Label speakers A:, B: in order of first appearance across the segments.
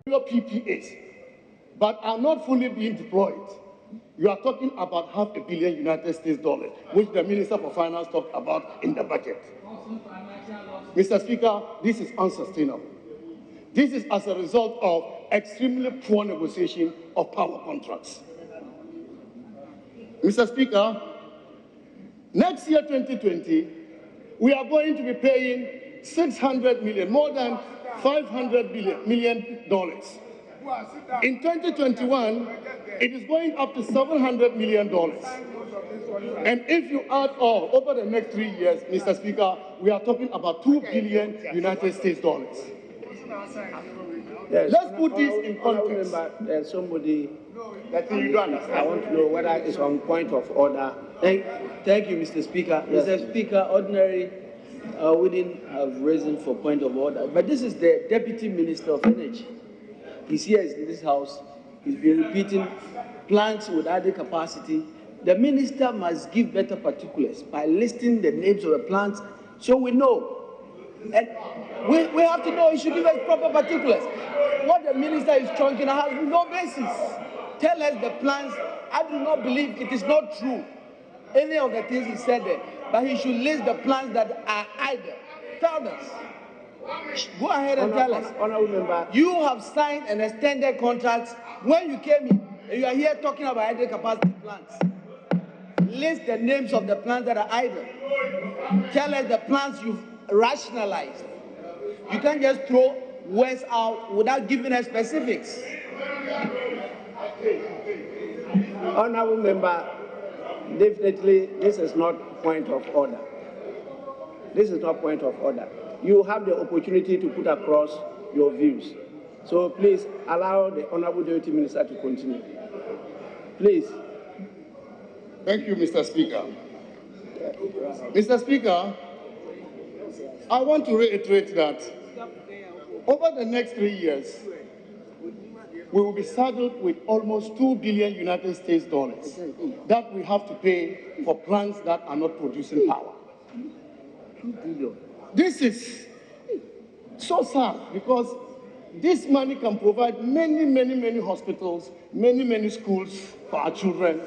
A: PPAs, but are not fully being deployed. You are talking about $500 million United States dollars, which the Minister for Finance talked about in the budget. Mr. Speaker, this is unsustainable. This is as a result of extremely poor negotiation of power contracts. Mr. Speaker, next year, 2020, we are going to be paying $600 million, more than $500 million. In 2021, it is going up to $700 million. And if you add all over the next 3 years, Mr. Speaker, we are talking about $2 billion United States dollars.
B: Yes,
A: let's put this in context.
B: There's somebody
A: that you don't understand.
B: I want to know whether it's on point of order.
C: Thank you, Mr. Speaker.
B: Yes.
C: Mr. Speaker, ordinary wouldn't have risen for point of order, but this is the Deputy Minister of Energy. He's here in this house. He's been repeating plants with added capacity. The minister must give better particulars by listing the names of the plants so we know. And we have to know. He should give us proper particulars. What the minister is trunking has no basis. Tell us the plans. I do not believe it is not true, any of the things he said there, but he should list the plans that are idle. Tell us. Go ahead and tell us.
B: Honorable member.
C: You have signed an extended contract when you came in, and you are here talking about idle capacity plants. List the names of the plants that are idle. Tell us the plants you've rationalized. You can't just throw words out without giving us specifics.
B: Honorable member, definitely this is not point of order. This is not point of order. You have the opportunity to put across your views. So please allow the Honorable Deputy Minister to continue. Please.
A: Thank you, Mr. Speaker. Mr. Speaker, I want to reiterate that over the next 3 years, we will be saddled with almost $2 billion United States dollars that we have to pay for plants that are not producing power. This is so sad because this money can provide many hospitals, many schools for our children.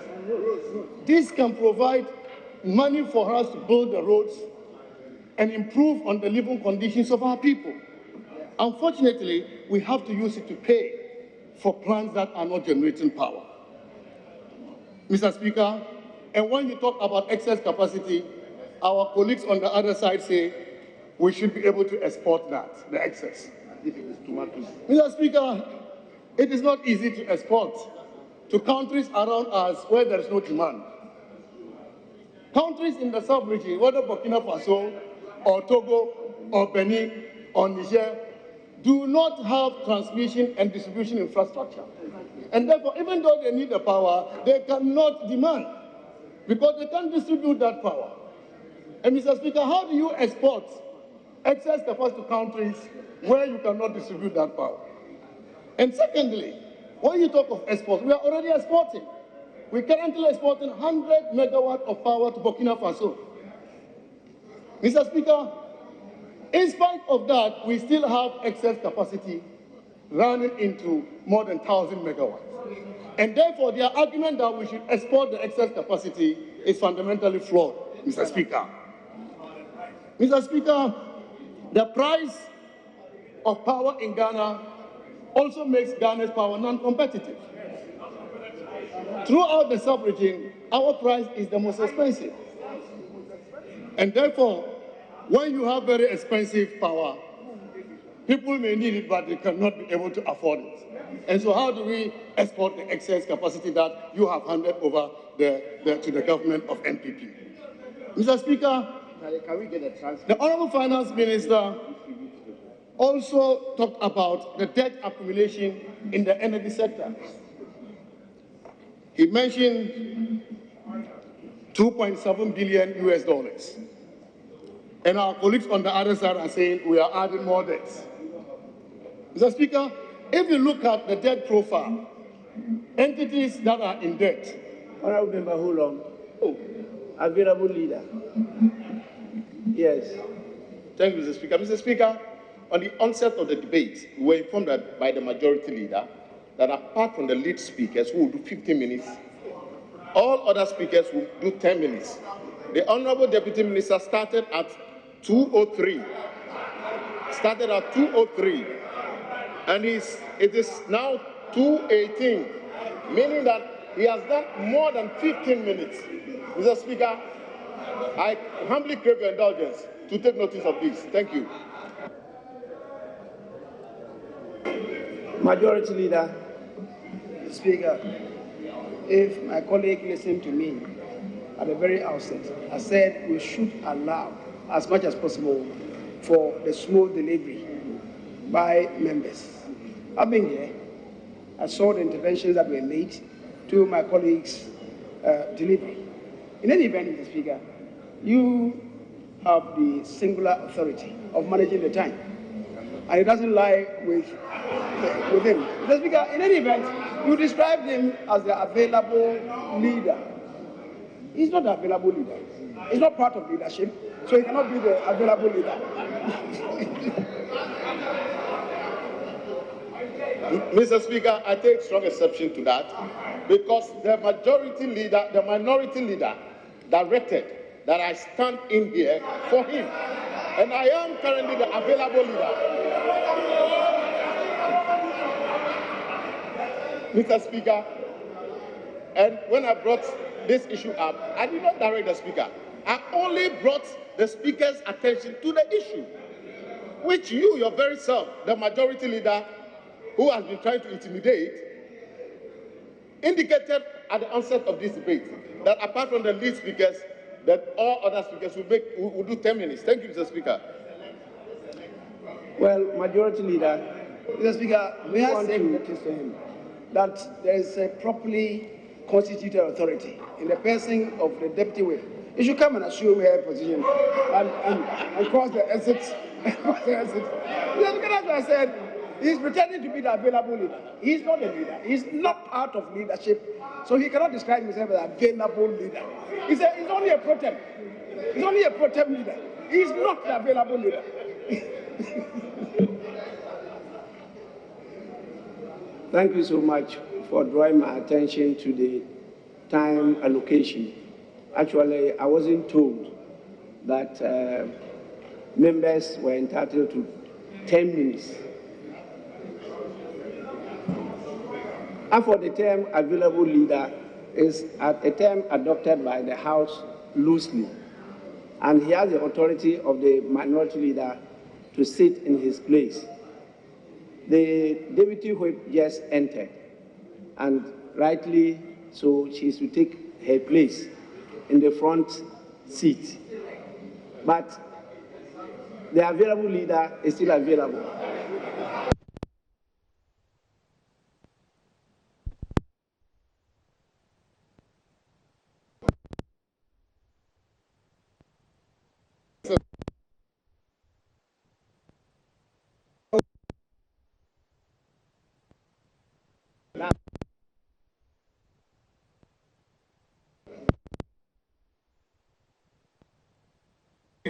A: This can provide money for us to build the roads and improve on the living conditions of our people. Unfortunately, we have to use it to pay for plants that are not generating power. Mr. Speaker, and when you talk about excess capacity, our colleagues on the other side say we should be able to export that, the excess. Mr. Speaker, it is not easy to export to countries around us where there is no demand. Countries in the sub-region, whether Burkina Faso or Togo or Benin or Niger, do not have transmission and distribution infrastructure. And therefore, even though they need the power, they cannot demand because they can't distribute that power. And Mr. Speaker, how do you export excess capacity to countries where you cannot distribute that power? And secondly, when you talk of exports, we are already exporting. We're currently exporting 100 megawatts of power to Burkina Faso. Mr. Speaker, in spite of that, we still have excess capacity running into more than 1,000 megawatts. And therefore, their argument that we should export the excess capacity is fundamentally flawed, Mr. Speaker. Mr. Speaker, the price of power in Ghana also makes Ghana's power non-competitive. Throughout the sub-region, our price is the most expensive. And therefore, when you have very expensive power, people may need it, but they cannot be able to afford it. And so how do we export the excess capacity that you have handed over to the government of NPP? Mr. Speaker,
B: Can we get a transcript?
A: the Honorable Finance Minister also talked about the debt accumulation in the energy sector. He mentioned $2.7 billion US dollars. And our colleagues on the other side are saying we are adding more debts. Mr. Speaker, if you look at the debt profile, entities that are in debt.
B: Honorable member, hold on. Oh, available leader. Yes.
A: Thank you, Mr. Speaker. Mr. Speaker, on the onset of the debate, we were informed that by the majority leader that apart from the lead speakers who will do 15 minutes, all other speakers will do 10 minutes. The Honorable Deputy Minister started at 2:03. And it is now 2:18, meaning that he has done more than 15 minutes. Mr. Speaker, I humbly crave your indulgence to take notice of this. Thank you.
B: Majority Leader.
C: Speaker, if my colleague listened to me at the very outset, I said we should allow as much as possible for the smooth delivery by members. I've been here. I saw the interventions that were made to my colleagues' delivery. In any event, Mr. Speaker, you have the singular authority of managing the time, and it doesn't lie with him. Mr. Speaker, in any event, you described him as the available leader. He's not the available leader. He's not part of leadership, so he cannot be the available leader.
A: Mr. Speaker, I take strong exception to that because the minority leader directed that I stand in here for him. And I am currently the available leader. Mr. Speaker, and when I brought this issue up, I did not direct the Speaker. I only brought the Speaker's attention to the issue, which you, your very self, the majority leader, who has been trying to intimidate, indicated at the onset of this debate that apart from the lead speakers, that all other speakers will do 10 minutes. Thank you, Mr. Speaker.
B: Well, Majority Leader,
C: Mr. Speaker, may I say
B: notice to him
C: that there is a properly constituted authority in the person of the Deputy Whip. You should come and assume her position and cross the exit. Mr. Speaker, as I said, he's pretending to be the available leader. He's not a leader. He's not part of leadership. So he cannot describe himself as an available leader. He's only a pro tem. He's only a pro tem leader. He's not the available leader.
B: Thank you so much for drawing my attention to the time allocation. Actually, I wasn't told that members were entitled to 10 minutes. And for the term available leader is a term adopted by the House loosely. And he has the authority of the minority leader to sit in his place. The Deputy Whip just entered, and rightly so, she is to take her place in the front seat. But the available leader is still available.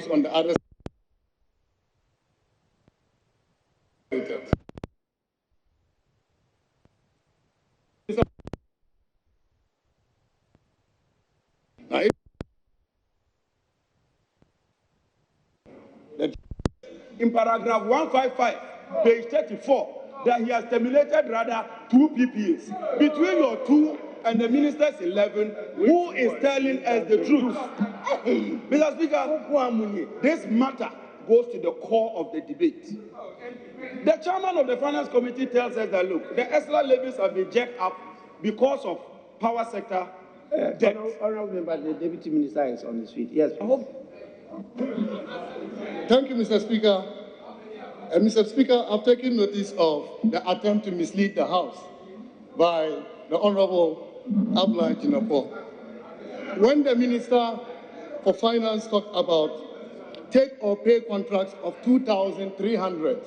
A: On the other
D: in paragraph 155, page 34, that he has terminated rather 2 PPAs. Between your 2 and the minister's 11, who is telling us the truth? Mr. Speaker, this matter goes to the core of the debate. The chairman of the Finance Committee tells us that, look, the extra levies have been jacked up because of power sector debt.
B: Honourable Member, the Deputy Minister is on his feet. Yes, please.
A: Thank you, Mr. Speaker. Mr. Speaker, I've taken notice of the attempt to mislead the House by the Honourable Abdullahi Jinapor. When the Minister for Finance talked about take-or-pay contracts of 2,300,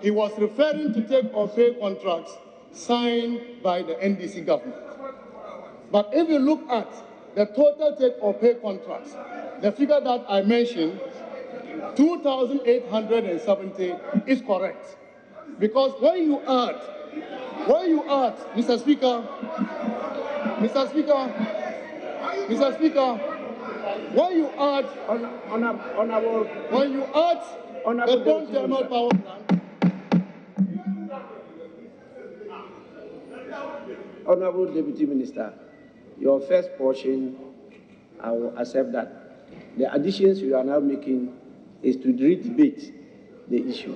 A: he was referring to take-or-pay contracts signed by the NDC government. But if you look at the total take-or-pay contracts, the figure that I mentioned 2,870 is correct. Because when you add, Mr. Speaker, when you add, the Dome Thermal Power Plant,
B: Honorable Deputy Minister, your first portion, I will accept that. The additions you are now making is to re-debate the issue.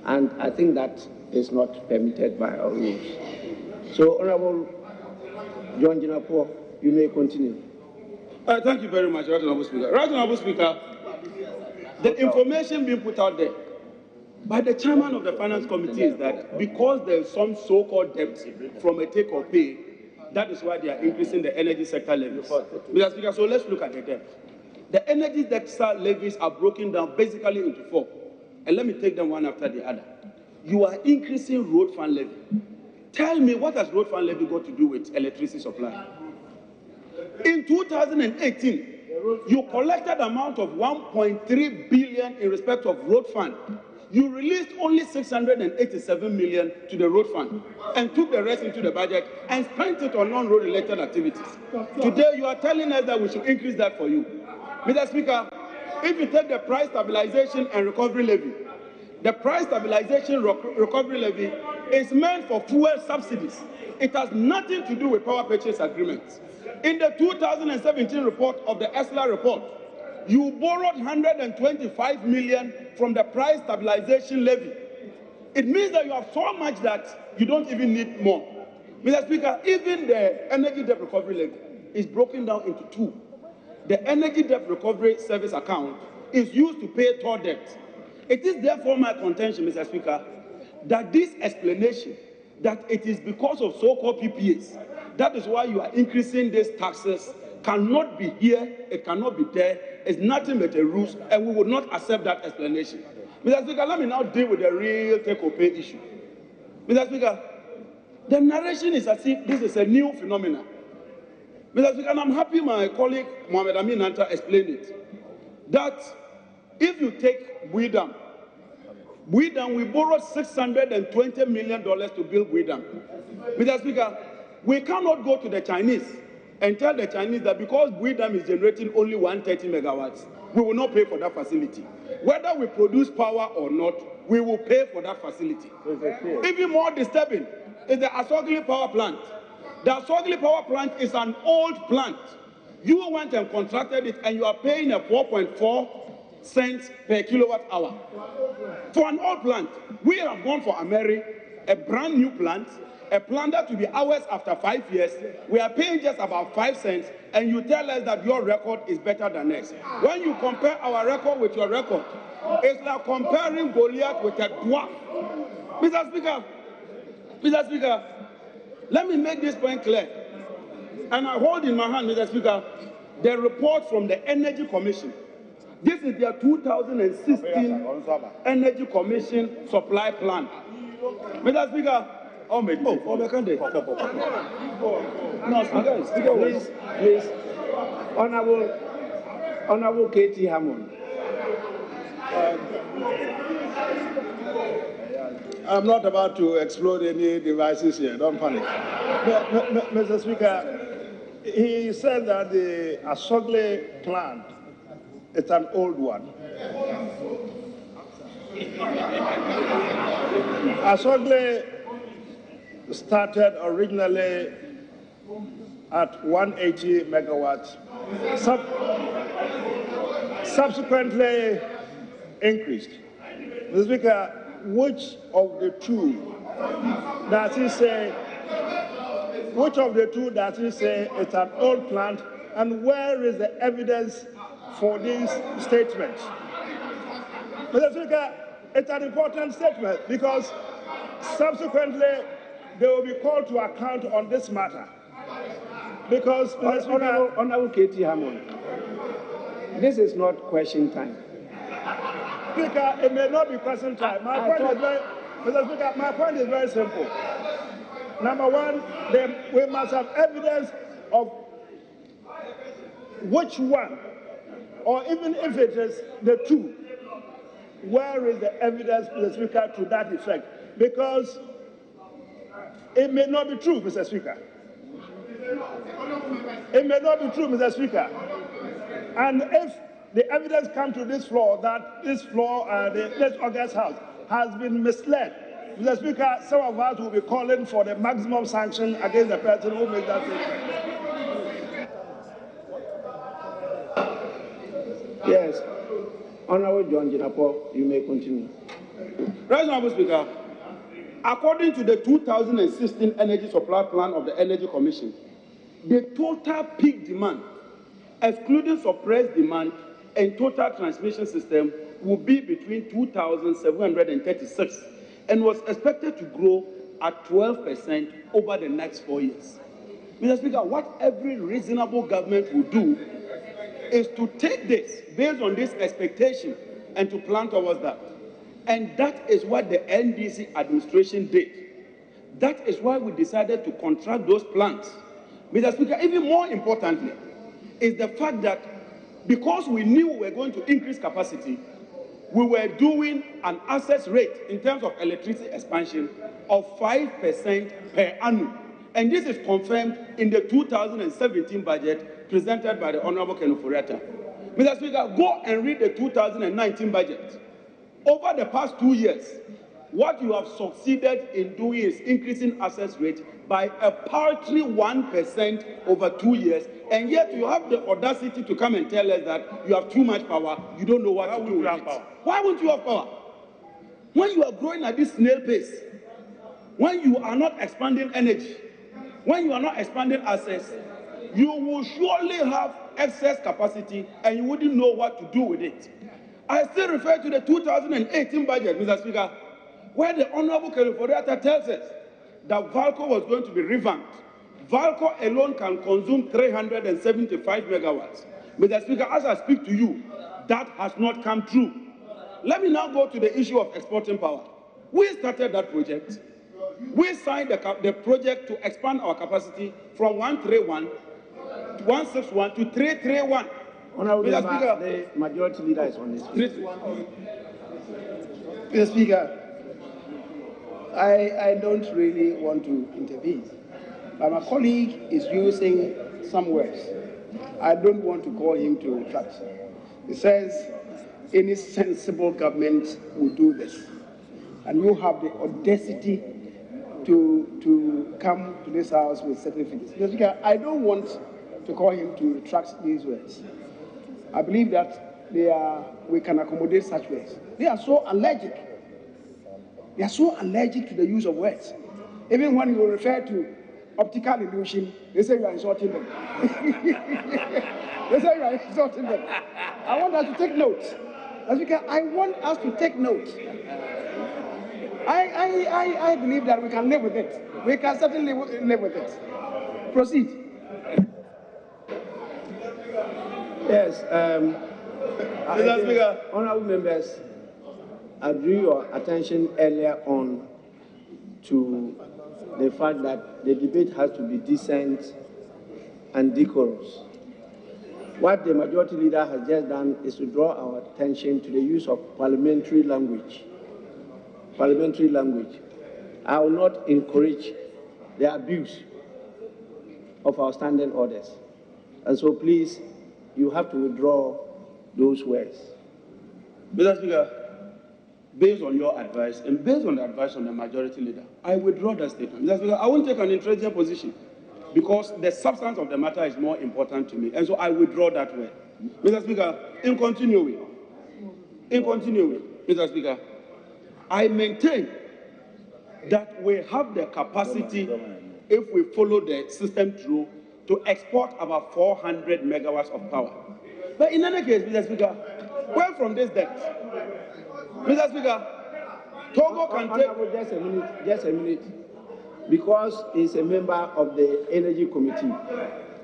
B: And I think that is not permitted by our rules. So, Honorable John Jinapo, you may continue.
D: Thank you very much, Right Honorable Speaker. Right Honorable Speaker, the information being put out there by the chairman of the Finance Committee is that because there is some so-called debt from a take or pay, that is why they are increasing the energy sector levies. Mr. Speaker, so let's look at the debt. The energy sector levies are broken down basically into 4. And let me take them one after the other. You are increasing road fund levy. Tell me, what has road fund levy got to do with electricity supply? In 2018, you collected an amount of 1.3 billion in respect of road fund. You released only 687 million to the road fund and took the rest into the budget and spent it on non-road related activities. Today, you are telling us that we should increase that for you. Mr. Speaker, if you take the price stabilization and recovery levy, the price stabilization recovery levy is meant for fuel subsidies. It has nothing to do with power purchase agreements. In the 2017 report of the ESLA report, you borrowed 125 million from the price stabilization levy. It means that you have so much that you don't even need more. Mr. Speaker, even the energy debt recovery levy is broken down into 2. The energy debt recovery service account is used to pay toll debt. It is therefore my contention, Mr. Speaker, that this explanation that it is because of so-called PPAs, that is why you are increasing these taxes, cannot be here, it cannot be there. It's nothing but a ruse, and we would not accept that explanation. Mr. Speaker, let me now deal with the real take-or-pay issue. Mr. Speaker, the narration is as if this is a new phenomenon. Mr. Speaker, and I'm happy my colleague Mohamed Amin Anta explained it, that if you take Buidam, we borrowed $620 million to build Buidam. Mr. Speaker, we cannot go to the Chinese and tell the Chinese that because Buidam is generating only 130 megawatts, we will not pay for that facility. Whether we produce power or not, we will pay for that facility. Even more disturbing is the Asogli power plant. The Asogli power plant is an old plant. You went and contracted it, and you are paying a 4.4 cents per kilowatt hour. For an old plant, we have gone for a brand new plant, a plant that will be ours after 5 years. We are paying just about 5 cents, and you tell us that your record is better than us. When you compare our record with your record, it's like comparing Goliath with a dwarf. Mr. Speaker, let me make this point clear. And I hold in my hand, Mr. Speaker, the report from the Energy Commission. This is their 2016 Energy Commission supply plan. Mr. Speaker,
B: Please, Honorable K.T. Hammond.
E: I'm not about to explode any devices here, don't panic. Mr. Speaker, he said that the Asogli plant is an old one. Asogli started originally at 180 megawatts, subsequently increased. Mr. Speaker, which of the two does he say it's an old plant, and where is the evidence for this statement? Mr. Speaker, it's an important statement because subsequently they will be called to account on this matter. Because,
B: Honorable K.T. Hammond, this is not question time.
E: Speaker, it may not be question time. Mr. Speaker, my point is very simple. Number one, we must have evidence of which one, or even if it is the two, where is the evidence, Mr. Speaker, to that effect? Because it may not be true, Mr. Speaker. It may not be true, Mr. Speaker. And if the evidence comes to this floor that this floor, this August House, has been misled, Mr. Speaker, some of us will be calling for the maximum sanction against the person who made that statement.
B: Yes. Honorable John Jinapo, you may continue.
D: Right, Honorable Speaker, according to the 2016 Energy Supply Plan of the Energy Commission, the total peak demand, excluding suppressed demand and total transmission system, will be between 2,736 and was expected to grow at 12% over the next 4 years. Mr. Speaker, what every reasonable government will do is to take this based on this expectation and to plan towards that. And that is what the NDC administration did. That is why we decided to contract those plants. Mr. Speaker, even more importantly, is the fact that because we knew we were going to increase capacity, we were doing an access rate in terms of electricity expansion of 5% per annum. And this is confirmed in the 2017 budget presented by the Honorable Ken Ofori-Atta. Mr. Speaker, go and read the 2019 budget. Over the past 2 years, what you have succeeded in doing is increasing access rate by a paltry 1% over 2 years, and yet you have the audacity to come and tell us that you have too much power, you don't know what to do with it. Why won't you have power? When you are growing at this snail pace, when you are not expanding energy, when you are not expanding access, you will surely have excess capacity and you wouldn't know what to do with it. I still refer to the 2018 budget, Mr. Speaker, where the Honorable Ken Ofori-Atta tells us that VALCO was going to be revamped. VALCO alone can consume 375 megawatts. Mr. Speaker, as I speak to you, that has not come true. Let me now go to the issue of exporting power. We started that project. We signed the project to expand our capacity from 131 to 161 to 331.
B: Honorable Member, the majority leader is on this.
F: Mr. Speaker, I don't really want to intervene, but my colleague is using some words. I don't want to call him to retract. He says any sensible government will do this, and you have the audacity to come to this house with certain figures. Mr. Speaker, I don't want to call him to retract these words. I believe that we can accommodate such words. They are so allergic. They are so allergic to the use of words. Even when you refer to optical illusion, they say you are insulting them. They say you are insulting them. I want us to take note. I want us to take note. I believe that we can live with it. We can certainly live with it. Proceed.
B: Yes, honorable members, I drew your attention earlier on to the fact that the debate has to be decent and decorous. What the majority leader has just done is to draw our attention to the use of parliamentary language. Parliamentary language. I will not encourage the abuse of our standing orders. And so please, you have to withdraw those words.
D: Mr. Speaker, based on your advice and based on the advice of the majority leader, I withdraw that statement. Mr. Speaker, I won't take an intransigent position because the substance of the matter is more important to me, and so I withdraw that word. Mr. Speaker, in continuing, Mr. Speaker, I maintain that we have the capacity, if we follow the system through, to export about 400 megawatts of power. But in any case, Mr. Speaker, where from this debt? Mr. Speaker, Togo can take...
B: Just a minute. Because he's a member of the Energy Committee,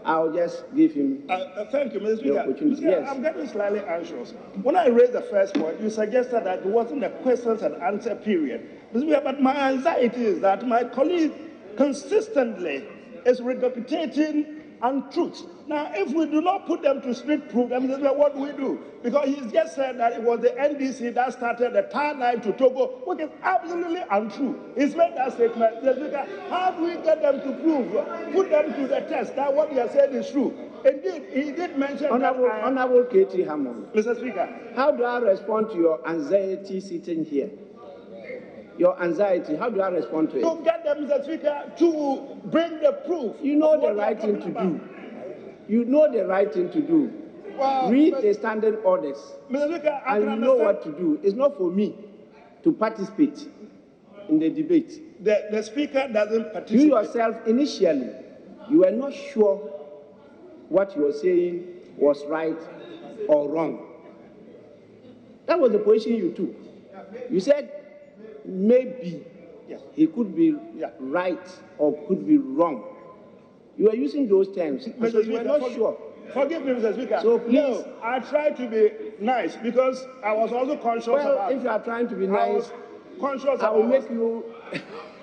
B: I'll just give him
E: Thank you, Mr. Speaker.
B: opportunity. Yes.
E: I'm getting slightly anxious. When I raised the first point, you suggested that it wasn't a questions and answer period. Mr. Speaker, but my anxiety is that my colleague consistently is regurgitating untruths. Now, if we do not put them to street proof, then what do we do? Because he's just said that it was the NDC that started the third line to Togo, which is absolutely untrue. He's made that statement. Mr. Speaker, how do we get them to prove, put them to the test that what they are saying is true? Indeed, he did mention
B: Honorable K.T. Hammond.
E: Mr. Speaker,
B: How do I respond to your anxiety sitting here? Your anxiety, how do I respond to it?
E: to get them, Mr. Speaker, to bring the proof.
B: You know
E: of
B: the
E: what they are
B: right thing to
E: talking
B: do.
E: about.
B: You know the right thing to do.
E: Well,
B: Read
E: but-
B: the standing orders,
E: Mr. Speaker, I
B: and
E: can
B: you know
E: understand
B: what to do. It's not for me to participate in the debate.
E: the Speaker doesn't
B: You
E: participate.
B: yourself, initially, you were not sure what you were saying was right or wrong. That was the position you took. You said maybe
E: Yes.
B: he could be
E: Yeah.
B: right or could be wrong. You were using those terms, and so
E: Mr.
B: you were
E: Speaker,
B: not sure.
E: Forgive me, Mr. Speaker.
B: So please-
E: No, I tried to be nice because I was also conscious
B: Well,
E: about.
B: if you are trying to be
E: I
B: nice,
E: was conscious
B: I will
E: about.
B: make you.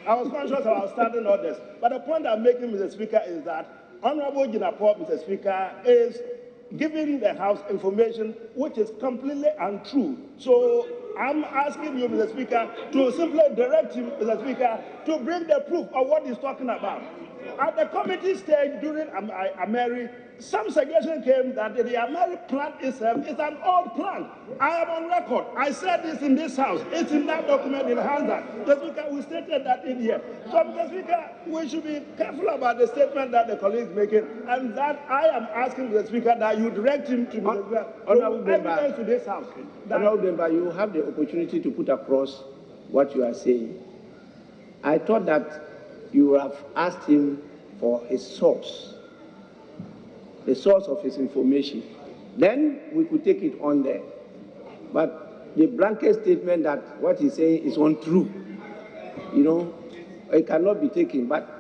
E: I was conscious about standing orders. But the point I'm making, Mr. Speaker, is that Honorable Jinapor, Mr. Speaker, is giving the House information which is completely untrue. So I'm asking you, Mr. Speaker, to simply direct him, Mr. Speaker, to bring the proof of what he's talking about. At the committee stage during Ameri, some suggestion came that the Ameri plant itself is an old plant. I am on record. I said this in this House. It's in that document in Hansa. The Speaker, we stated that in here. So, Mr. Speaker, we should be careful about the statement that the colleague is making, and that I am asking the Speaker that you direct him to Mr. Speaker,
B: Honorable
E: to
B: Member.
E: evidence to this House. That-
B: Honorable Member, you have the opportunity to put across what you are saying. I thought that you would have asked him for his source, the source of his information. Then we could take it on there. But the blanket statement that what he's saying is untrue, it cannot be taken. But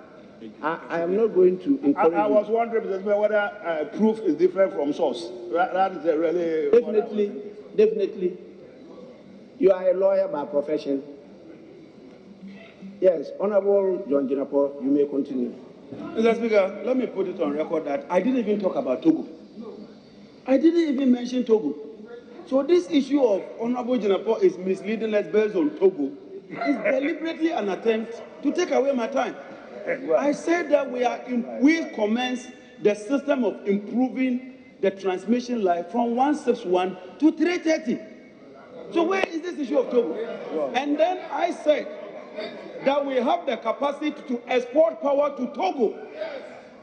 B: I am not going to encourage
E: I
B: you.
E: was wondering, Mr. Speaker, whether proof is different from source. That is a really...
B: Definitely. You are a lawyer by profession. Yes, Honorable John Jinapor, you may continue.
D: Mr. Speaker, let me put it on record that I didn't even talk about Togo. I didn't even mention Togo. So this issue of Honorable Jinapor is misleading us based on Togo is deliberately an attempt to take away my time. I said that we commence the system of improving the transmission line from 161 to 330. So where is this issue of Togo? And then I said that we have the capacity to export power to Togo.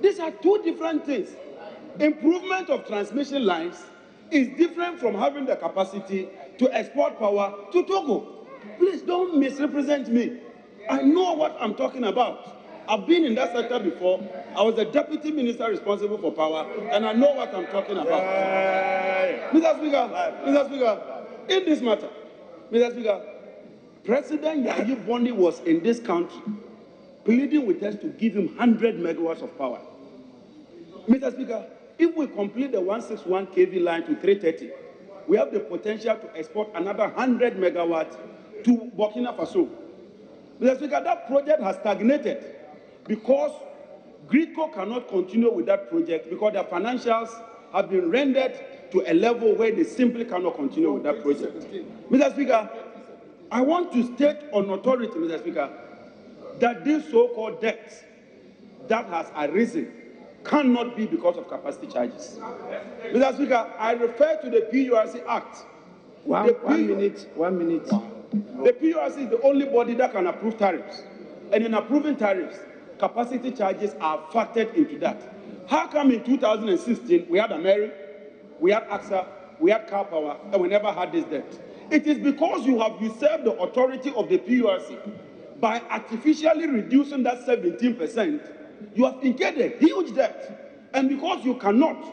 D: These are two different things. Improvement of transmission lines is different from having the capacity to export power to Togo. Please don't misrepresent me. I know what I'm talking about. I've been in that sector before. I was the deputy minister responsible for power, and I know what I'm talking about. Mr. Speaker, in this matter, Mr. Speaker, President Yayi Boni was in this country pleading with us to give him 100 megawatts of power. Mr. Speaker, if we complete the 161 kV line to 330, we have the potential to export another 100 megawatts to Burkina Faso. Mr. Speaker, that project has stagnated because Gridco cannot continue with that project because their financials have been rendered to a level where they simply cannot continue with that project. Mr. Speaker, I want to state on authority, Mr. Speaker, that this so-called debt that has arisen cannot be because of capacity charges. Mr. Speaker, I refer to the PURC Act.
B: One minute.
D: The PURC is the only body that can approve tariffs. And in approving tariffs, capacity charges are factored into that. How come in 2016 we had Ameri, we had AXA, we had Car Power, and we never had this debt? It is because you have usurped the authority of the PURC by artificially reducing that 17%. You have incurred a huge debt. And because you cannot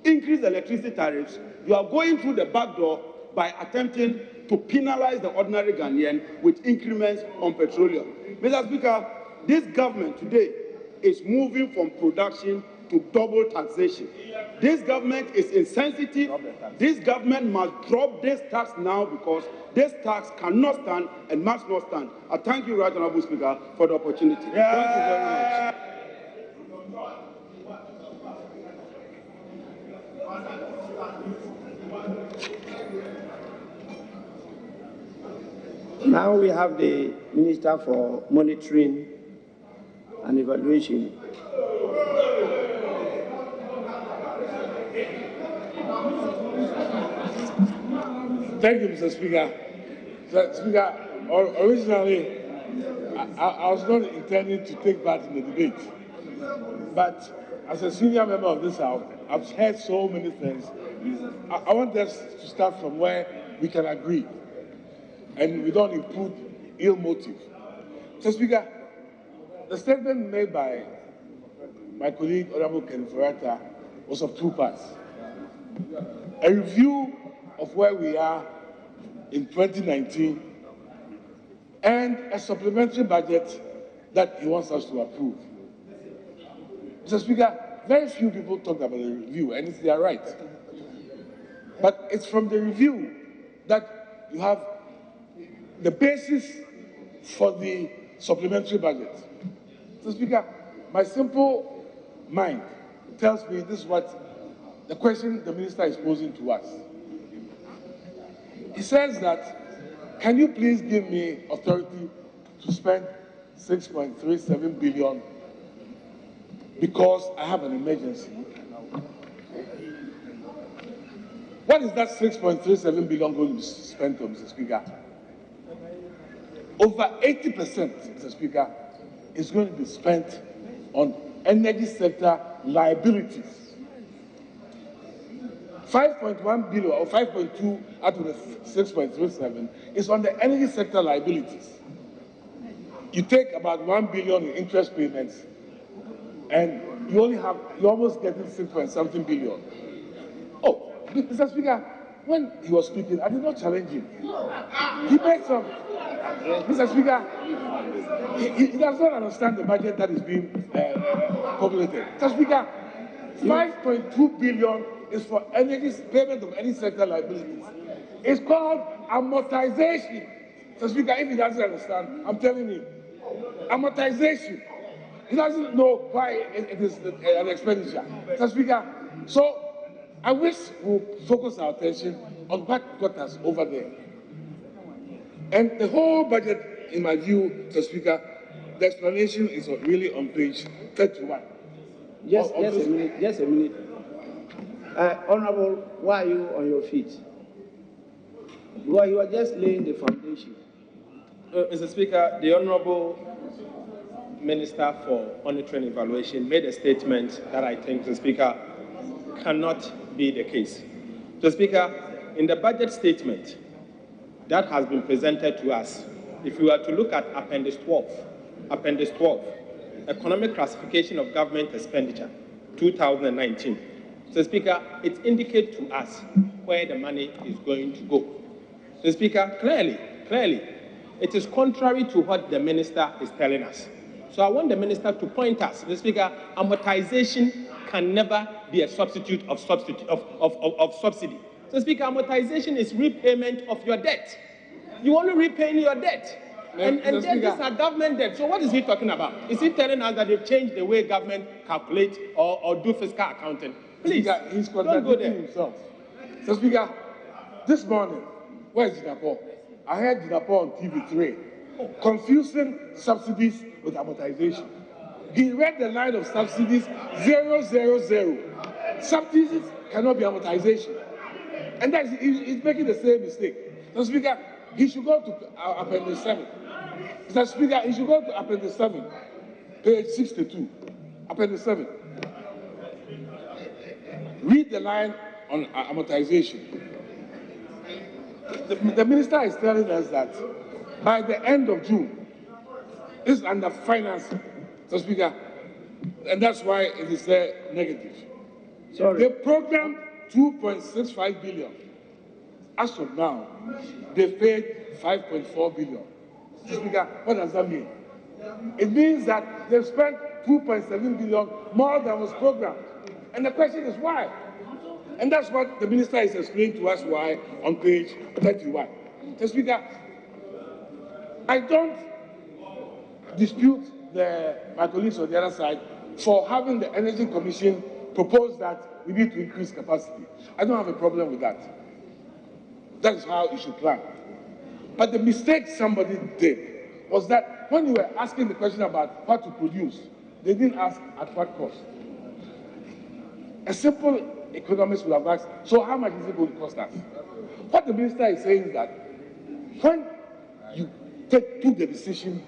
D: increase the electricity tariffs, you are going through the back door by attempting to penalize the ordinary Ghanaian with increments on petroleum. Mr. Speaker, this government today is moving from production to double taxation. This government is insensitive. This government must drop this tax now because this tax cannot stand and must not stand. I thank you, Right Honourable Speaker, for the opportunity. Thank you very much.
B: Now we have the Minister for Monitoring and Evaluation.
G: Thank you, Mr. Speaker. Mr. Speaker, originally, I was not intending to take part in the debate, but as a senior member of this House, I've heard so many things. I want us to start from where we can agree, and we don't impute ill motive. Mr. Speaker, the statement made by my colleague, Honorable Ken Furata, was of two parts. A review of where we are in 2019 and a supplementary budget that he wants us to approve. Mr. Speaker, very few people talk about the review, and they are right. But it's from the review that you have the basis for the supplementary budget. Mr. Speaker, my simple mind tells me this is what the question the minister is posing to us. He says that, can you please give me authority to spend 6.37 billion because I have an emergency? What is that 6.37 billion going to be spent on, Mr. Speaker? Over 80%, Mr. Speaker, is going to be spent on energy sector liabilities. 5.1 billion or 5.2 out of the 6.37 is on the energy sector liabilities. You take about 1 billion in interest payments, and you're almost getting 6.something billion. Oh, Mr. Speaker, when he was speaking, I did not challenge him. He made some. Mr. Speaker, he does not understand the budget that is being populated. Mr. Speaker, 5.2 billion is for payment of any sector liabilities. It's called amortization. Mr. Speaker, if he doesn't understand, I'm telling you, amortization. He doesn't know why it is an expenditure. Mr. Speaker, so I wish we'll focus our attention on what got us over there. And the whole budget, in my view, Mr. Speaker, the explanation is really on page 31.
B: Just a minute. Honorable, why are you on your feet? Well, you are just laying the foundation.
H: Mr. Speaker, the Honorable Minister for Monitoring and Evaluation made a statement that I think, Mr. Speaker, cannot be the case. Mr. Speaker, in the budget statement that has been presented to us, if we were to look at Appendix 12, Economic Classification of Government Expenditure, 2019, Mr. Speaker, it indicates to us where the money is going to go. Mr. Speaker, clearly, it is contrary to what the minister is telling us. So I want the minister to point us, Mr. Speaker, amortization can never be a substitute of subsidy. So, Speaker, amortization is repayment of your debt. You only repaying your debt. And these are government debt. So what is he talking about? Is he telling us that they've changed the way government calculate or do fiscal accounting? Please,
G: Speaker, he's contradicting himself. So, Speaker, this morning, where's Jinapo? I heard Jinapo on TV3 confusing subsidies with amortization. He read the line of subsidies 000. Subsidies cannot be amortization. And he's making the same mistake. So, Speaker, he should go to Appendix 7. Mr. Speaker, he should go to Appendix 7, page 62. Appendix 7. Read the line on amortization. The minister is telling us that by the end of June, this is under financing, Mr. Speaker, and that's why it is there negative.
B: Sorry.
G: They programmed 2.65 billion. As of now, they've paid 5.4 billion. Mr. Speaker, what does that mean? It means that they've spent 2.7 billion more than was programmed. And the question is why? And that's what the minister is explaining to us why on page 31. Mr. Speaker, I don't dispute my colleagues on the other side for having the Energy Commission propose that we need to increase capacity. I don't have a problem with that. That is how it should plan. But the mistake somebody did was that when you were asking the question about what to produce, they didn't ask at what cost. A simple economist would have asked, so how much is it going to cost us? What the minister is saying is that when you took the decision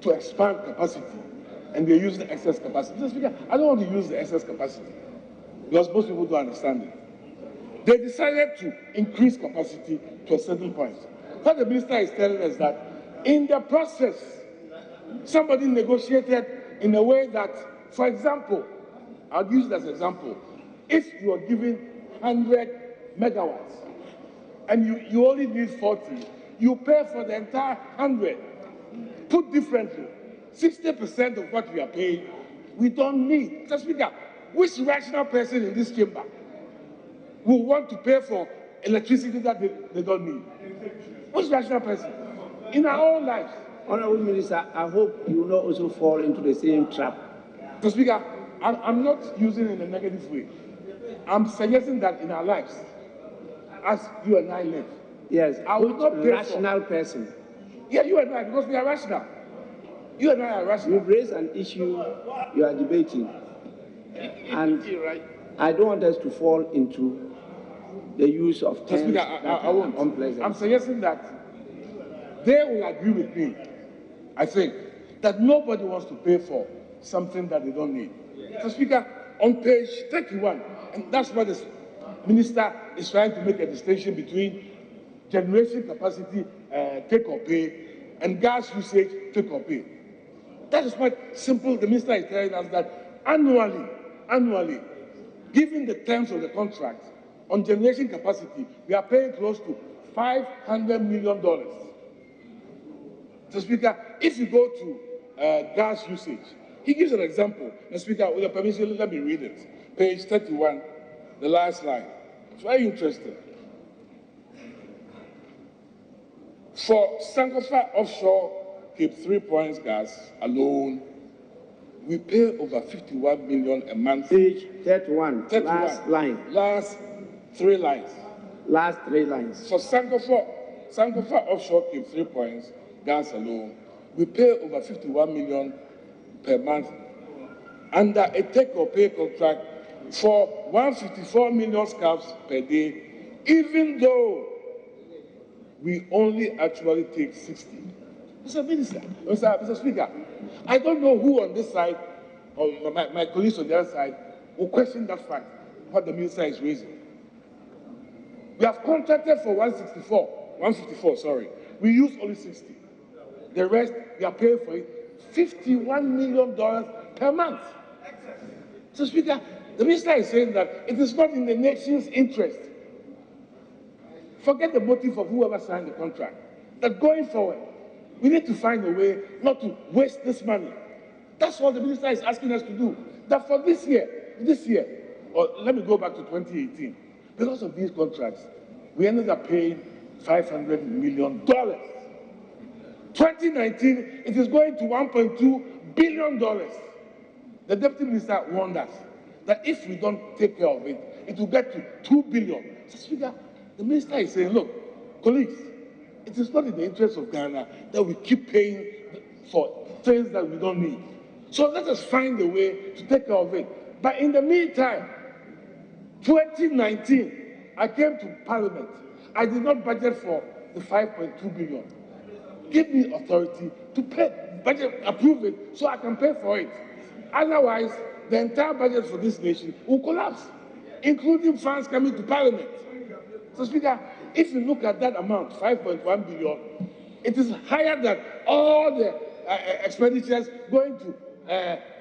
G: to expand capacity and they use the excess capacity, Mr. Speaker, I don't want to use the excess capacity because most people don't understand it. They decided to increase capacity to a certain point. What the minister is telling us that in the process, somebody negotiated in a way that, for example, I'll use it as an example. If you are given 100 megawatts and you only need 40, you pay for the entire 100. Put differently, 60% of what we are paying, we don't need. Mr. Speaker, which rational person in this chamber will want to pay for electricity that they don't need? Which rational person? In our own lives.
B: Honorable Minister, I hope you will not also fall into the same trap.
G: Mr. Speaker, I'm not using it in a negative way. I'm suggesting that in our lives, as you and I live,
B: yes,
G: I will not pay
B: rational person.
G: Yeah, you and I, because we are rational. You and I are rational.
B: You've raised an issue you are debating, and I don't want us to fall into the use of terms
G: Speaker, I won't.
B: Unpleasant.
G: I'm suggesting that they will agree with me, I think, that nobody wants to pay for something that they don't need. So, Speaker, on page 31, and that's what the minister is trying to make a distinction between generation capacity, take or pay, and gas usage, take or pay. That is quite simple. The minister is telling us that annually, given the terms of the contract, on generation capacity, we are paying close to $500 million. So, Speaker, if you go to gas usage, he gives an example. Mr. Speaker, with your permission, let me read it. Page 31, the last line. It's very interesting. For Sankofa offshore Cape 3 Points gas alone, we pay over 51 million a month.
B: Page 31, last line.
G: Last three lines.
B: Last three lines.
G: For Sankofa offshore Cape 3 Points gas alone, we pay over 51 million per month under a take-or-pay contract for 154 million scarves per day, even though we only actually take 60. Mr. Minister, Mr. Speaker, I don't know who on this side, or my colleagues on the other side, will question that fact, what the minister is raising. We have contracted for 154, sorry. We use only 60. The rest, we are paying for it, $51 million per month. So, Speaker, the minister is saying that it is not in the nation's interest. Forget the motive of whoever signed the contract. That going forward, we need to find a way not to waste this money. That's what the minister is asking us to do. That for this year, or let me go back to 2018, because of these contracts, we ended up paying $500 million. 2019, it is going to $1.2 billion. The deputy minister warned us that if we don't take care of it, it will get to $2 billion. So, Speaker, the minister is saying, look, colleagues, it is not in the interest of Ghana that we keep paying for things that we don't need. So let us find a way to take care of it. But in the meantime, 2019, I came to Parliament. I did not budget for the 5.2 billion. Give me authority to pay, budget, approve it, so I can pay for it. Otherwise, the entire budget for this nation will collapse, including funds coming to Parliament. So, Speaker, if you look at that amount, 5.1 billion, it is higher than all the expenditures going to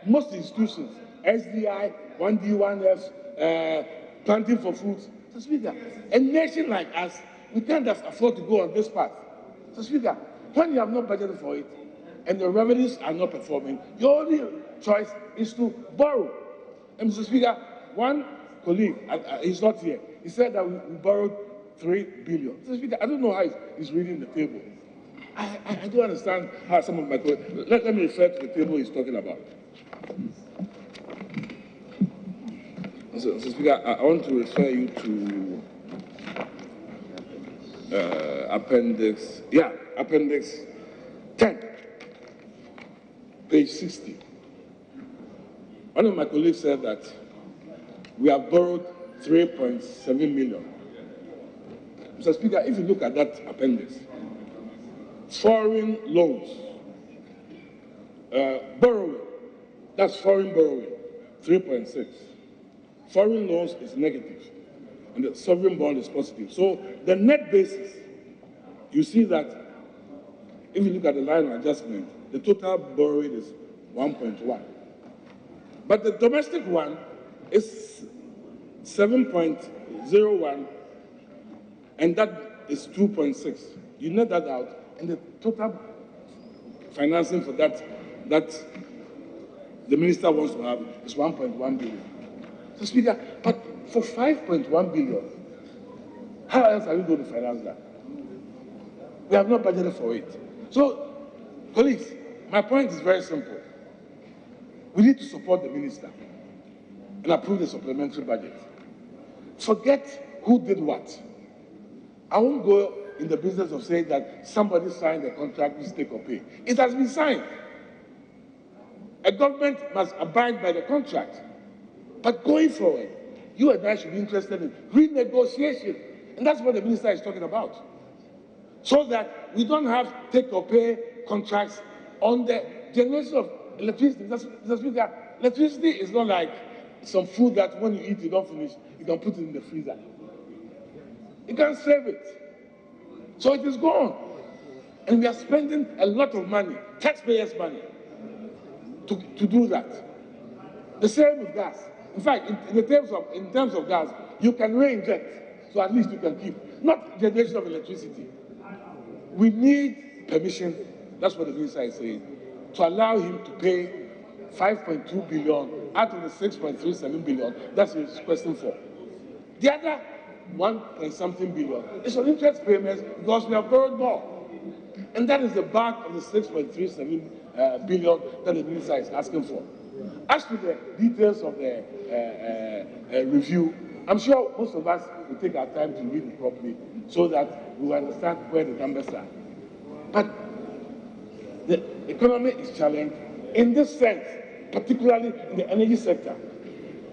G: most institutions, SDI, 1D, 1F, planting for foods. So, Speaker, a nation like us, we can't afford to go on this path. So, Speaker, when you have not budgeted for it and the revenues are not performing, your only choice is to borrow. And Mr. Speaker, one colleague, he's not here, he said that we borrowed $3 billion. Mr. Speaker, I don't know how he's reading the table. I don't understand how some of my colleagues, let me refer to the table he's talking about. Mr. Speaker, I want to refer you to appendix 10, page 60. One of my colleagues said that we have borrowed 3.7 million. Mr. Speaker, if you look at that appendix, foreign loans, borrowing, that's foreign borrowing, 3.6. Foreign loans is negative, and the sovereign bond is positive. So the net basis, you see that if you look at the line of adjustment, the total borrowing is 1.1. But the domestic one is 7.01, and that is 2.6. You net that out, and the total financing for that the minister wants to have is 1.1 billion. So, Speaker, but for 5.1 billion, how else are we going to finance that? We have not budgeted for it. So, colleagues, my point is very simple. We need to support the minister and approve the supplementary budget. Forget who did what. I won't go in the business of saying that somebody signed a contract, mistake or pay. It has been signed. A government must abide by the contract. But going forward, you and I should be interested in renegotiation. And that's what the minister is talking about. So that we don't have take or pay contracts on the generation of electricity. Electricity is not like some food that when you eat, you don't finish, you can put it in the freezer. You can't save it. So it is gone. And we are spending a lot of money, taxpayers' money, to do that. The same with gas. In fact, in terms of gas, you can re-inject, so at least you can keep. Not generation of electricity. We need permission, that's what the minister is saying, to allow him to pay 5.2 billion out of the 6.37 billion that's his question for. The other 1.something billion is on interest payments because we have borrowed more. And that is the bulk of the 6.37 billion that the minister is asking for. As to the details of the review, I'm sure most of us will take our time to read it properly so that we will understand where the numbers are. But the economy is challenged in this sense, particularly in the energy sector.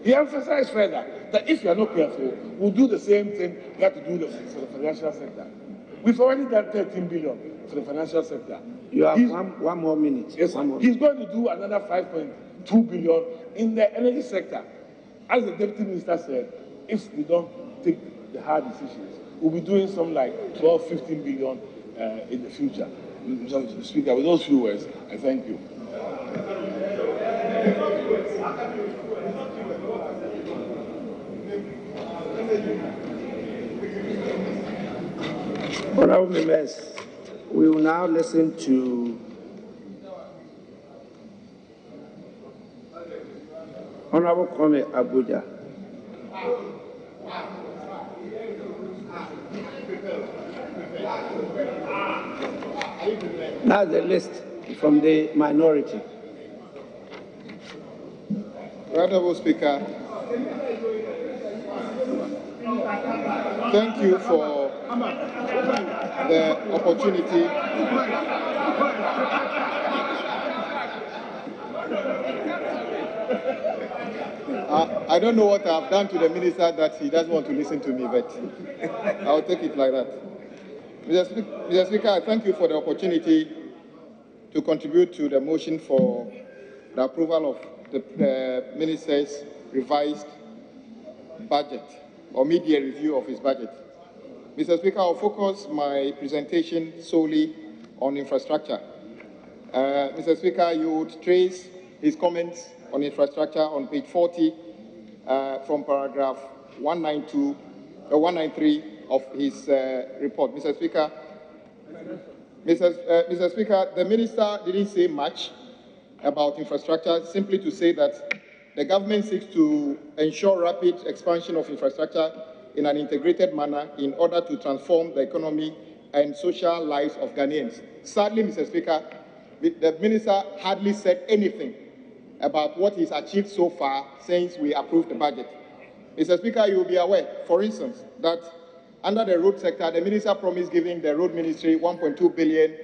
G: He emphasized further that if you are not careful, we'll do the same thing we have to do for the financial sector. We've already done 13 billion for the financial sector.
B: You have one more minute.
G: Yes, he's going to do another 5.2 billion in the energy sector. As the deputy minister said, if we don't take the hard decisions, we'll be doing something like 12, 15 billion in the future. Mr. Speaker, with those few words, I thank you.
B: Honorable members, we will now listen to Honorable Kwame Abuja. Now the list from the minority.
I: Honorable Speaker, thank you for the opportunity I don't know what I've done to the minister that he doesn't want to listen to me, but I'll take it like that. Mr. Speaker, I thank you for the opportunity to contribute to the motion for the approval of the minister's revised budget or mid-year review of his budget. Mr. Speaker, I'll focus my presentation solely on infrastructure. Mr. Speaker, you would trace his comments on infrastructure on page 40 from paragraph 193 of his report. Mr. Speaker, Mr. Speaker, the minister didn't say much about infrastructure, simply to say that the government seeks to ensure rapid expansion of infrastructure in an integrated manner in order to transform the economy and social lives of Ghanaians. Sadly, Mr. Speaker, the minister hardly said anything about what he's achieved so far since we approved the budget. Mr. Speaker, you will be aware, for instance, that under the road sector, the minister promised giving the road ministry 1.2 billion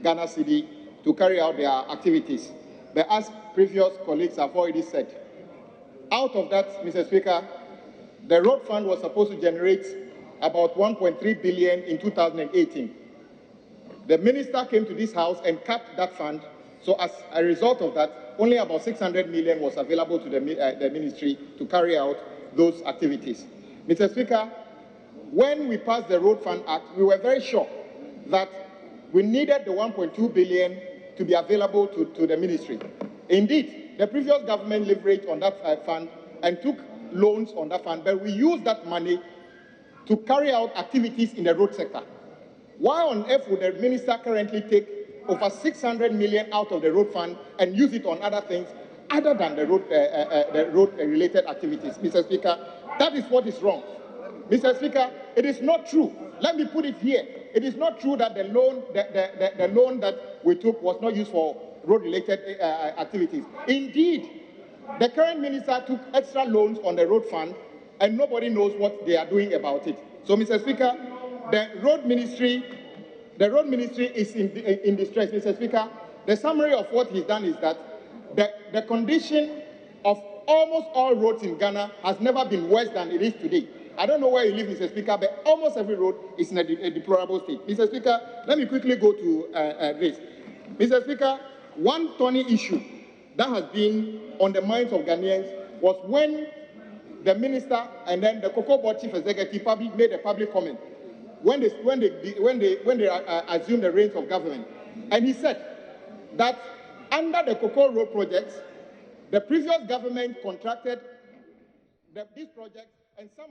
I: Ghana cedi to carry out their activities. But as previous colleagues have already said, out of that, Mr. Speaker, the road fund was supposed to generate about 1.3 billion in 2018. The minister came to this house and capped that fund. So as a result of that, only about 600 million was available to the ministry to carry out those activities. Mr. Speaker, when we passed the Road Fund Act, we were very sure that we needed the 1.2 billion to be available to the ministry. Indeed, the previous government leveraged on that fund and took loans on that fund, but we used that money to carry out activities in the road sector. Why on earth would the minister currently take over 600 million out of the road fund and use it on other things other than the road-related activities? Mr. Speaker, that is what is wrong. Mr. Speaker, it is not true. Let me put it here. It is not true that the loan that we took was not used for road-related activities. Indeed, the current minister took extra loans on the road fund, and nobody knows what they are doing about it. So, Mr. Speaker, the road ministry is in distress. Mr. Speaker, the summary of what he's done is that the condition of almost all roads in Ghana has never been worse than it is today. I don't know where you live, Mr. Speaker, but almost every road is in a deplorable state. Mr. Speaker, let me quickly go to this. Mr. Speaker, one thorny issue that has been on the minds of Ghanaians was when the minister and then the Cocoa Board chief executive made a public comment when they assumed the reins of government, and he said that under the Cocoa Road projects, the previous government contracted these projects, and some